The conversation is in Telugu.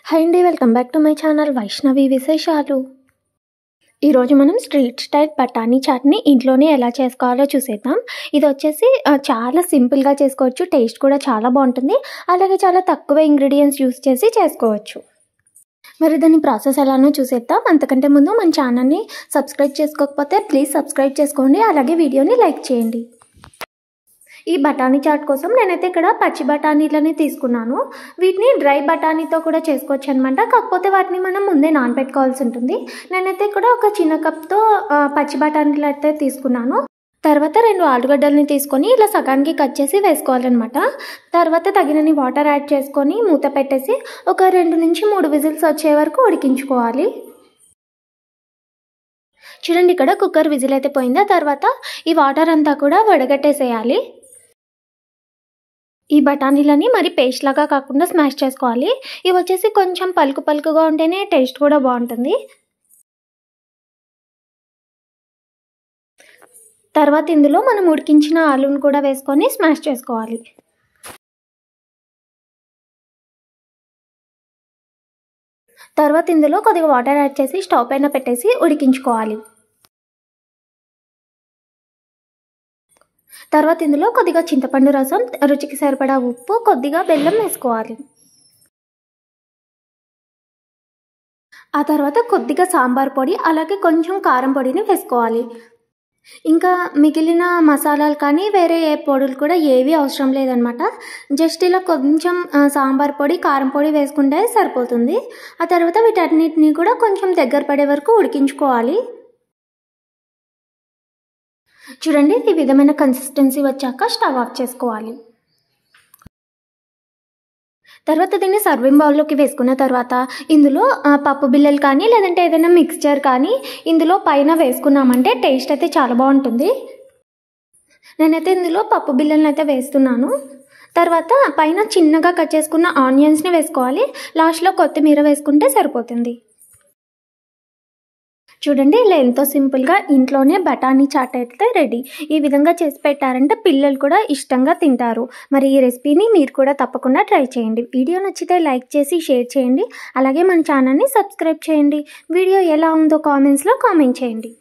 హాయ్ అండి, welcome back to my channel Vaishnavi విశేషాలు. ఈరోజు మనం స్ట్రీట్ స్టైల్ బఠానీ చాట్ని ఇంట్లోనే ఎలా చేసుకోవాలో చూసేద్దాం. ఇది వచ్చేసి చాలా సింపుల్గా చేసుకోవచ్చు, టేస్ట్ కూడా చాలా బాగుంటుంది. అలాగే చాలా తక్కువ ఇంగ్రీడియంట్స్ యూస్ చేసి చేసుకోవచ్చు. మరి దాని ప్రాసెస్ ఎలానో చూసేద్దాం. అంతకంటే ముందు మన ఛానల్ని సబ్స్క్రైబ్ చేసుకోకపోతే ప్లీజ్ సబ్స్క్రైబ్ చేసుకోండి. అలాగే వీడియోని లైక్ చేయండి. ఈ బఠానీ చాట్ కోసం నేనైతే ఇక్కడ పచ్చి బఠానీలని తీసుకున్నాను. వీటిని డ్రై బఠానీతో కూడా చేసుకోవచ్చు అనమాట. కాకపోతే వాటిని మనం ముందే నానబెట్టుకోవాల్సి ఉంటుంది. నేనైతే ఇక్కడ ఒక చిన్న కప్తో పచ్చి బఠానీలు అయితే తీసుకున్నాను. తర్వాత 2 ఆలుగడ్డలని తీసుకొని ఇలా సగానికి కట్ చేసి వేసుకోవాలన్నమాట. తర్వాత తగినన్ని వాటర్ యాడ్ చేసుకొని మూత పెట్టేసి ఒక 2 నుంచి 3 విజిల్స్ వచ్చే వరకు ఉడికించుకోవాలి. చూడండి, ఇక్కడ కుక్కర్ విజిల్ అయితే పోయింది. తర్వాత ఈ వాటర్ అంతా కూడా వడగట్టేసేయాలి. ఈ బఠానీలని మరి పేస్ట్ లాగా కాకుండా స్మాష్ చేసుకోవాలి. ఇవి వచ్చేసి కొంచెం పలుకు పలుకుగా ఉంటేనే టేస్ట్ కూడా బాగుంటుంది. తర్వాత ఇందులో మనం ఉడికించిన ఆలుని కూడా వేసుకొని స్మాష్ చేసుకోవాలి. తర్వాత ఇందులో కొద్దిగా వాటర్ యాడ్ చేసి స్టవ్ పైన పెట్టేసి ఉడికించుకోవాలి. తర్వాత ఇందులో కొద్దిగా చింతపండు రసం, రుచికి సరిపడా ఉప్పు, కొద్దిగా బెల్లం వేసుకోవాలి. ఆ తర్వాత కొద్దిగా సాంబార్ పొడి, అలాగే కొంచెం కారం పొడిని వేసుకోవాలి. ఇంకా మిగిలిన మసాలాలు కానీ వేరే ఏ పొడులు కూడా ఏవి అవసరం లేదనమాట. జస్ట్ ఇలా కొంచెం సాంబార్ పొడి, కారం పొడి వేసుకుంటే సరిపోతుంది. ఆ తర్వాత వీటన్నిటిని కూడా కొంచెం దగ్గర పడే వరకు ఉడికించుకోవాలి. చూడండి, ఈ విధమైన కన్సిస్టెన్సీ వచ్చాక స్టవ్ ఆఫ్ చేసుకోవాలి. తర్వాత దీన్ని సర్వింగ్ బౌల్లోకి వేసుకున్న తర్వాత ఇందులో పప్పు బిళ్ళలు కానీ లేదంటే ఏదైనా మిక్స్చర్ కానీ ఇందులో పైన వేసుకున్నామంటే టేస్ట్ అయితే చాలా బాగుంటుంది. నేనైతే ఇందులో పప్పు బిళ్ళలను అయితే వేస్తున్నాను. తర్వాత పైన చిన్నగా కట్ చేసుకున్న ఆనియన్స్ని వేసుకోవాలి. లాస్ట్లో కొత్తిమీర వేసుకుంటే సరిపోతుంది. చూడండి, ఇలా ఎంతో సింపుల్గా ఇంట్లోనే బఠానీ చాట్ అయితే రెడీ. ఈ విధంగా చేసి పెట్టారంటే పిల్లలు కూడా ఇష్టంగా తింటారు. మరి ఈ రెసిపీని మీరు కూడా తప్పకుండా ట్రై చేయండి. వీడియో నచ్చితే లైక్ చేసి షేర్ చేయండి. అలాగే మన ఛానల్ని సబ్స్క్రైబ్ చేయండి. వీడియో ఎలా ఉందో కామెంట్స్లో కామెంట్ చేయండి.